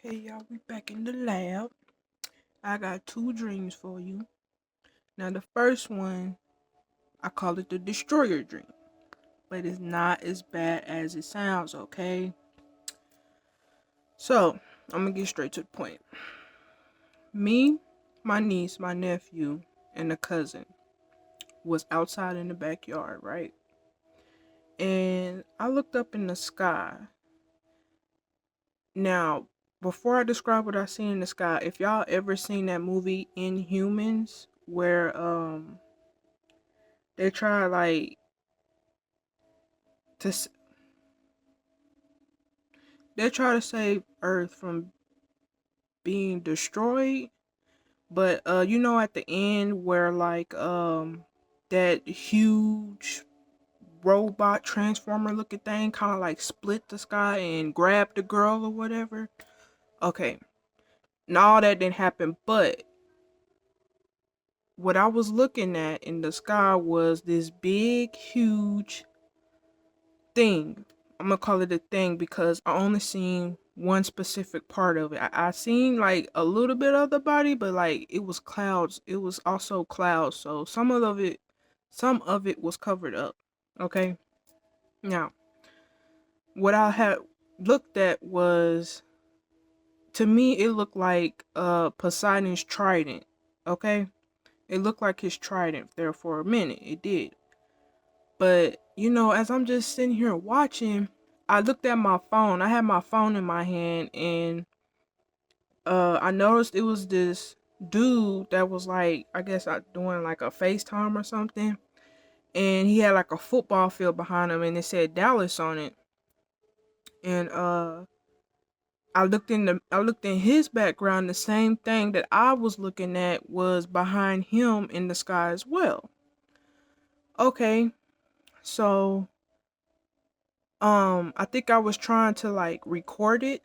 Okay, y'all, we back in the lab. I got two dreams for you. Now, the first one, I call it the destroyer dream, but it's not as bad as it sounds, okay? So, I'm gonna get straight to the point. Me, my niece, my nephew, and a cousin was outside in the backyard, right? And I looked up in the sky. Now, before I describe what I see in the sky, if y'all ever seen that movie Inhumans, where they try like to they try to save Earth from being destroyed, but at the end where like that huge robot transformer looking thing kind of like split the sky and grabbed the girl or whatever. Okay, now all that didn't happen, but what I was looking at in the sky was this big, huge thing. I'm gonna call it a thing because I only seen one specific part of it. I seen like a little bit of the body, but like it was clouds. It was also clouds, so some of it was covered up. Okay. Now, what I had looked at was, to me it looked like Poseidon's trident. Okay, it looked like his trident there for a minute. It did. But, as I'm just sitting here watching, I looked at my phone. I had my phone in my hand, and I noticed it was this dude that was like, I guess doing like a FaceTime or something. And he had like a football field behind him and it said Dallas on it. And I looked in his background, the same thing that I was looking at was behind him in the sky as well. Okay, so I think I was trying to like record it,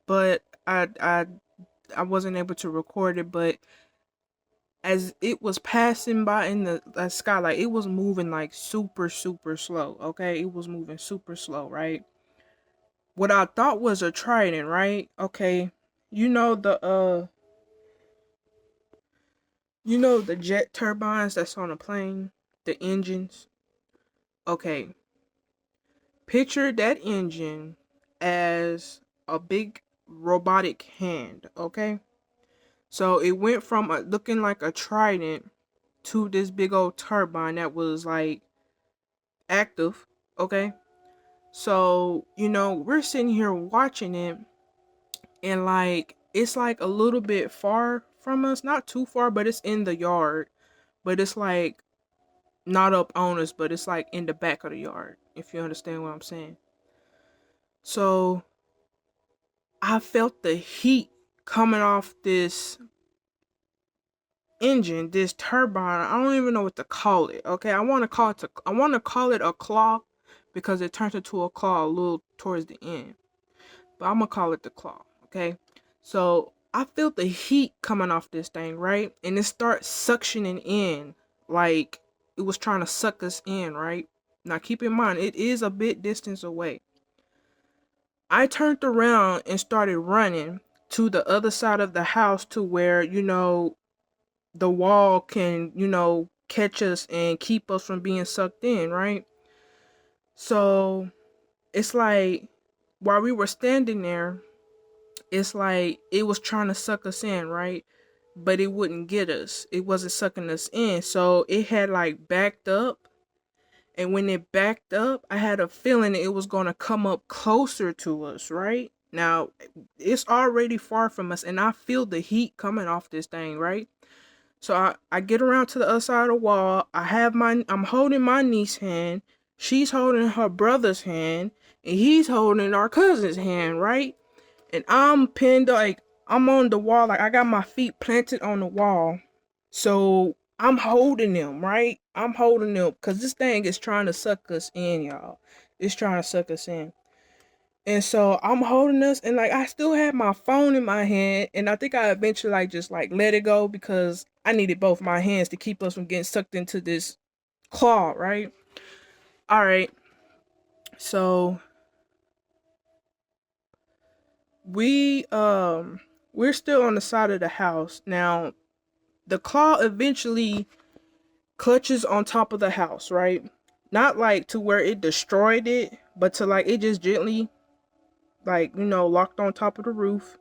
but I wasn't able to record it. But as it was passing by in the sky, like it was moving like super super slow. Okay, it was moving super slow, right? What I thought was a trident, right? Okay, you know the uh the jet turbines that's on a plane, the engines. Okay, picture that engine as a big robotic hand. Okay, so it went from looking like a trident to this big old turbine that was like active. Okay. So, we're sitting here watching it, and like it's like a little bit far from us, not too far, but it's in the yard. But it's like not up on us, but it's like in the back of the yard, if you understand what I'm saying. So I felt the heat coming off this engine, this turbine. I don't even know what to call it. Okay, I want to call it a claw because it turns into a claw a little towards the end. But I'm gonna call it the claw. Okay, so I felt the heat coming off this thing, right, and it starts suctioning in like it was trying to suck us in, right. Now keep in mind it is a bit distance away. I turned around and started running to the other side of the house to where the wall can, catch us and keep us from being sucked in, right? So it's like while we were standing there, it's like it was trying to suck us in, right? But it wouldn't get us. It wasn't sucking us in. So it had like backed up. And when it backed up, I had a feeling it was going to come up closer to us, right? Now, it's already far from us, and I feel the heat coming off this thing, right? So I get around to the other side of the wall. I'm holding my niece's hand. She's holding her brother's hand. And he's holding our cousin's hand, right? And I'm pinned, like, I'm on the wall. Like, I got my feet planted on the wall. So I'm holding them, right? I'm holding them because this thing is trying to suck us in, y'all. It's trying to suck us in. And so I'm holding this, and like I still had my phone in my hand, and I think I eventually like just like let it go because I needed both my hands to keep us from getting sucked into this claw, right? All right. So we we're still on the side of the house. Now the claw eventually clutches on top of the house, right? Not like to where it destroyed it, but to like it just gently, like, locked on top of the roof.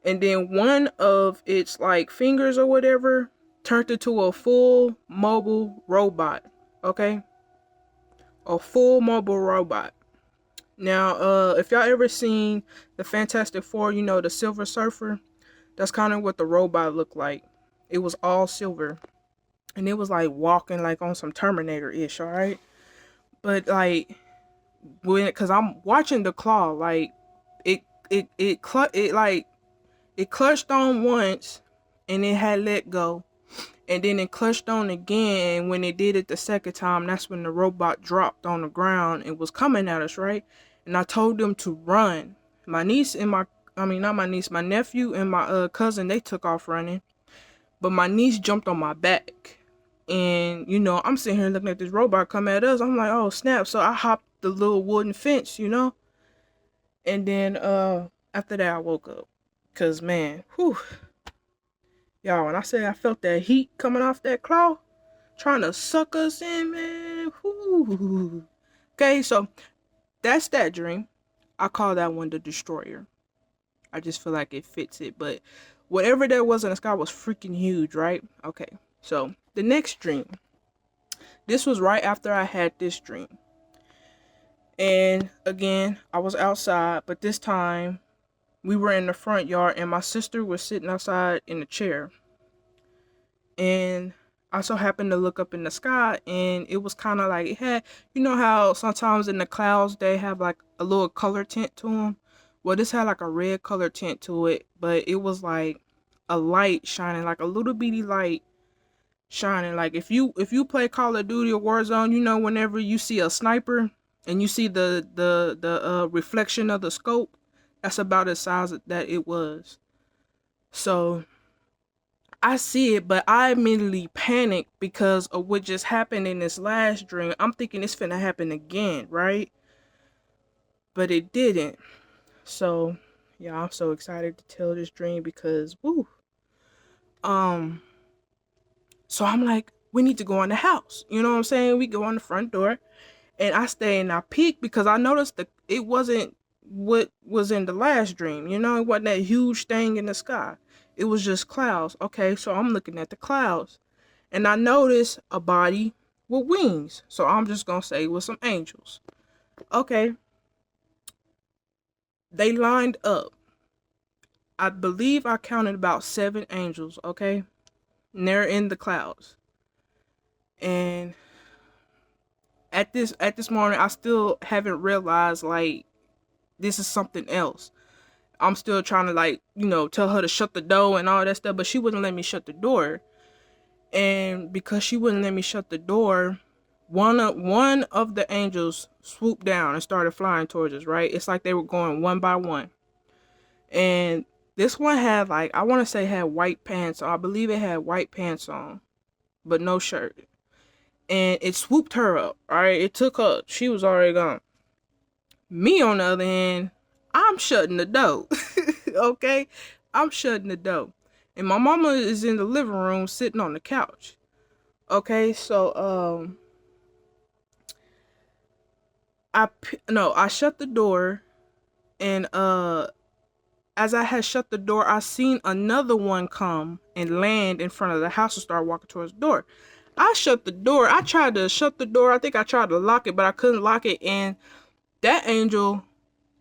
And then one of its like fingers or whatever turned into a full mobile robot. Okay? A full mobile robot. Now, if y'all ever seen the Fantastic Four, the Silver Surfer, that's kind of what the robot looked like. It was all silver. And it was like walking like on some Terminator-ish, alright? But like cause I'm watching the claw, like it clutched on once and it had let go. And then it clutched on again, and when it did it the second time, that's when the robot dropped on the ground and was coming at us, right? And I told them to run. My niece and not my niece, my nephew and my cousin, they took off running. But my niece jumped on my back. And, I'm sitting here looking at this robot come at us. I'm like, oh, snap. So I hopped the little wooden fence, And then after that, I woke up. Because, man, whew. Y'all, when I say I felt that heat coming off that claw, trying to suck us in, man. Whew. Okay, so that's that dream. I call that one the Destroyer. I just feel like it fits it. But whatever that was in the sky was freaking huge, right? Okay, so the next dream. This was right after I had this dream. And again, I was outside, but this time we were in the front yard and my sister was sitting outside in a chair. And I so happened to look up in the sky and it was kind of like it had, how sometimes in the clouds they have like a little color tint to them? Well, this had like a red color tint to it, but it was like a light shining, like a little bitty light shining. Like if you play Call of Duty or Warzone, whenever you see a sniper and you see the reflection of the scope, that's about the size that it was. So I see it, but I immediately panicked because of what just happened in this last dream. I'm thinking it's finna happen again, right? But it didn't. So yeah, I'm so excited to tell this dream because woo. So I'm like, we need to go in the house. You know what I'm saying? We go on the front door. And I stay and I peek because I noticed that it wasn't what was in the last dream. It wasn't that huge thing in the sky. It was just clouds. Okay, so I'm looking at the clouds. And I noticed a body with wings. So I'm just going to say it was some angels. Okay. They lined up. I believe I counted about 7 angels, okay? And they're in the clouds. And at this moment, I still haven't realized, like, this is something else. I'm still trying to, like, tell her to shut the door and all that stuff, but she wouldn't let me shut the door. And because she wouldn't let me shut the door, one of the angels swooped down and started flying towards us, right? It's like they were going one by one. And this one had, like, I want to say had white pants on. I believe it had white pants on, but no shirt. And it swooped her up, alright? It took her. She was already gone. Me, on the other hand, I'm shutting the door. Okay? I'm shutting the door. And my mama is in the living room sitting on the couch. Okay, so, I shut the door. And, as I had shut the door, I seen another one come and land in front of the house and start walking towards the door. I shut the door. I tried to shut the door. I think I tried to lock it, but I couldn't lock it. And that angel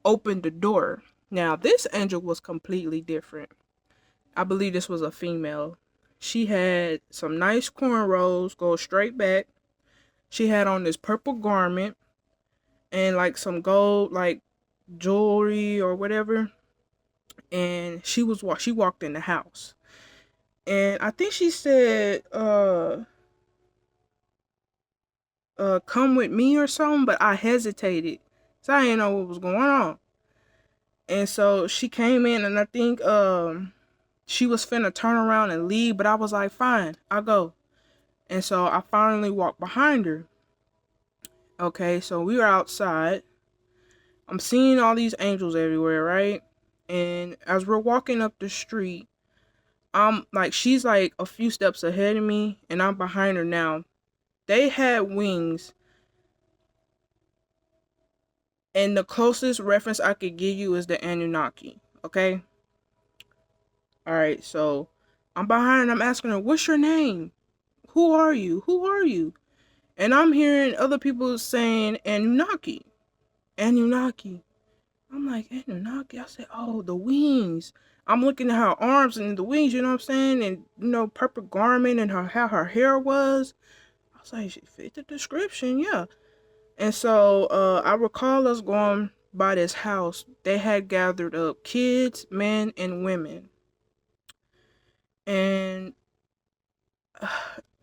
opened the door. Now, this angel was completely different. I believe this was a female. She had some nice cornrows, go straight back. She had on this purple garment and like some gold, like jewelry or whatever. And she walked in the house. And I think she said, come with me or something, but I hesitated. So I didn't know what was going on. And so she came in and I think she was finna turn around and leave, but I was like, fine, I'll go. And so I finally walked behind her. Okay, so we were outside. I'm seeing all these angels everywhere, right? And as we're walking up the street, I'm like, she's like a few steps ahead of me, and I'm behind her now. They had wings, and the closest reference I could give you is the Anunnaki. Okay? Alright, so I'm behind her, I'm asking her, what's your name? Who are you? Who are you? And I'm hearing other people saying Anunnaki. Anunnaki. I'm like, Anunnaki? I said, oh, the wings. I'm looking at her arms and the wings, you know what I'm saying? And, purple garment and how her hair was. I was like, she fit the description, yeah. And so I recall us going by this house. They had gathered up kids, men, and women. And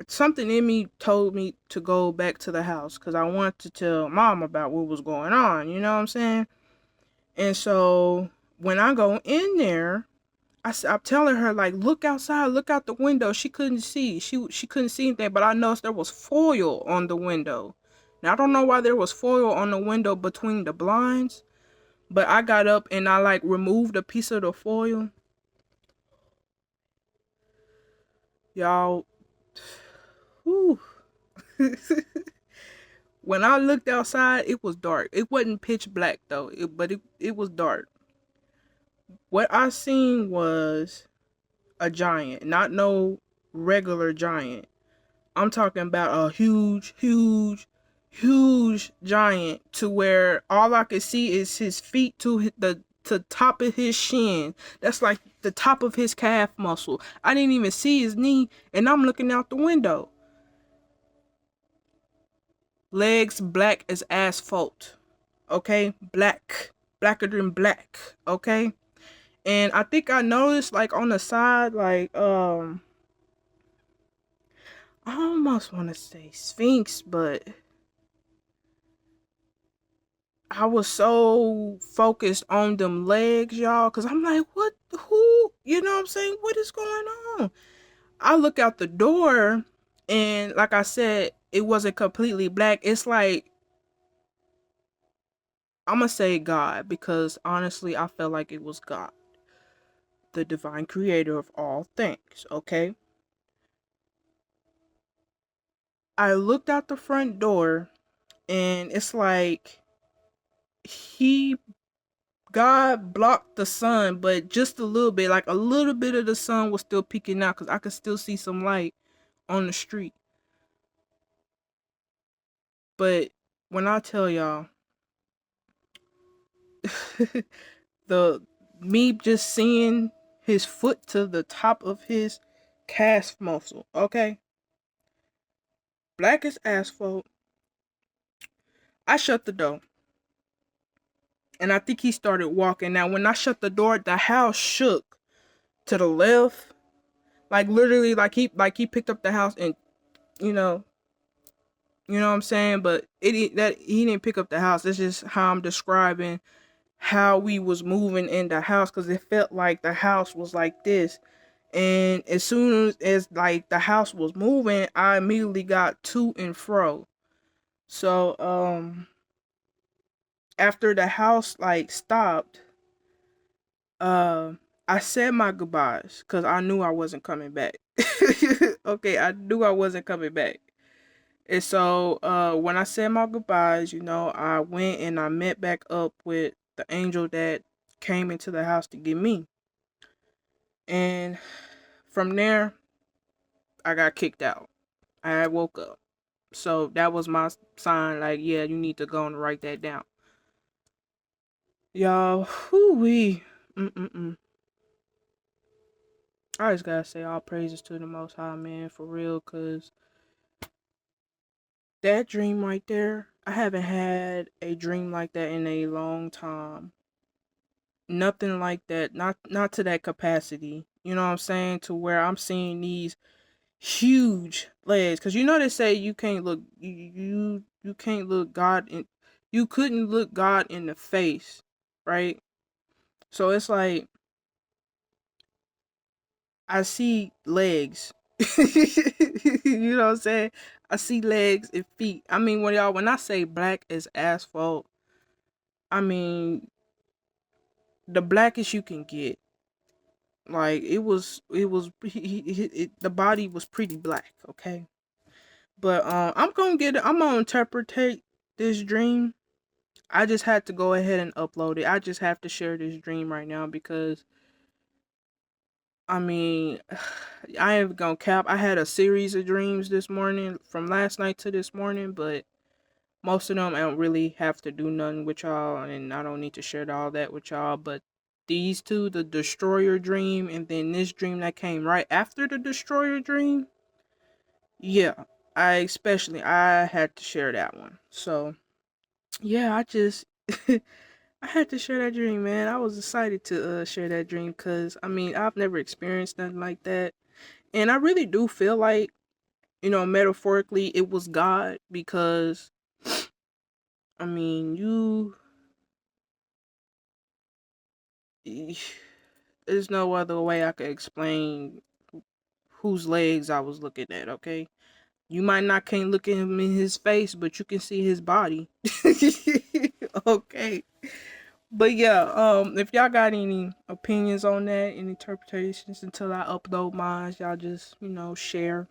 something in me told me to go back to the house because I wanted to tell mom about what was going on, you know what I'm saying? And so when I go in there, I'm telling her, like, look outside, look out the window. She couldn't see. She couldn't see anything, but I noticed there was foil on the window. Now, I don't know why there was foil on the window between the blinds, but I got up and I, like, removed a piece of the foil. Y'all, whew. When I looked outside, it was dark. It wasn't pitch black, though, but it was dark. What I seen was a giant, not no regular giant. I'm talking about a huge, huge, huge giant to where all I could see is his feet to the top of his shin. That's like the top of his calf muscle. I didn't even see his knee, and I'm looking out the window. Legs black as asphalt. Okay? Blacker than black. Okay? And I think I noticed, like, on the side, like, I almost want to say Sphinx, but I was so focused on them legs, y'all, because I'm like, what, who, you know what I'm saying? What is going on? I look out the door, and like I said, it wasn't completely black. It's like, I'm going to say God, because honestly, I felt like it was God, the divine creator of all things, okay? I looked out the front door, and it's like, he God blocked the sun, but just a little bit, like a little bit of the sun was still peeking out because I could still see some light on the street. But when I tell y'all, the me just seeing his foot to the top of his calf muscle, okay? Black as asphalt. I shut the door. And I think he started walking. Now, when I shut the door, the house shook to the left. Like literally, like he picked up the house and you know You know what I'm saying? But that he didn't pick up the house. It's just how I'm describing how we was moving in the house because it felt like the house was like this. And as soon as like the house was moving, I immediately got to and fro. So after the house like stopped, uh I said my goodbyes because I knew I wasn't coming back. Okay, I knew I wasn't coming back. And so when I said my goodbyes, I went and I met back up with the angel that came into the house to get me. And from there, I got kicked out. I woke up. So that was my sign, like, yeah, you need to go and write that down. Y'all, whoo-wee. Mm-mm-mm. I just gotta say all praises to the Most High, man, for real, because that dream right there, I haven't had a dream like that in a long time. Nothing like that, not to that capacity, you know what I'm saying, to where I'm seeing these huge legs, because they say you can't look you can't look God in you couldn't look God in the face, right? So it's like I see legs. You know what I'm saying? I see legs and feet. I mean, when I say black as asphalt, I mean the blackest you can get. Like the body was pretty black, okay? But I'm gonna interpret this dream. I just had to go ahead and upload it. I just have to share this dream right now because I mean, I ain't gonna cap. I had a series of dreams this morning from last night to this morning, but most of them I don't really have to do nothing with y'all, and I don't need to share all that with y'all. But these two, the destroyer dream, and then this dream that came right after the destroyer dream, yeah, I had to share that one. So yeah, I just I had to share that dream, man. I was excited to share that dream because I mean I've never experienced nothing like that, and I really do feel like metaphorically it was God because I mean there's no other way I could explain whose legs I was looking at. Okay, you might not can't look at him in his face, but you can see his body. Okay. But yeah, if y'all got any opinions on that, any interpretations until I upload mine, y'all just, share.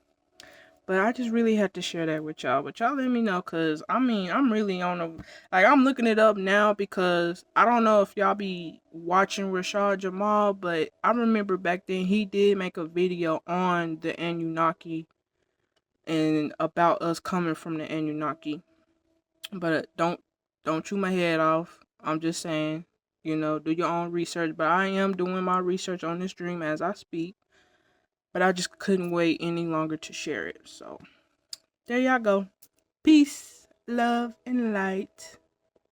But I just really had to share that with y'all. But y'all let me know, cause I mean, I'm really on I'm looking it up now because I don't know if y'all be watching Rashad Jamal, but I remember back then he did make a video on the Annunaki and about us coming from the Annunaki. But don't chew my head off. I'm just saying, do your own research. But I am doing my research on this dream as I speak. But I just couldn't wait any longer to share it. So there y'all go. Peace, love, and light.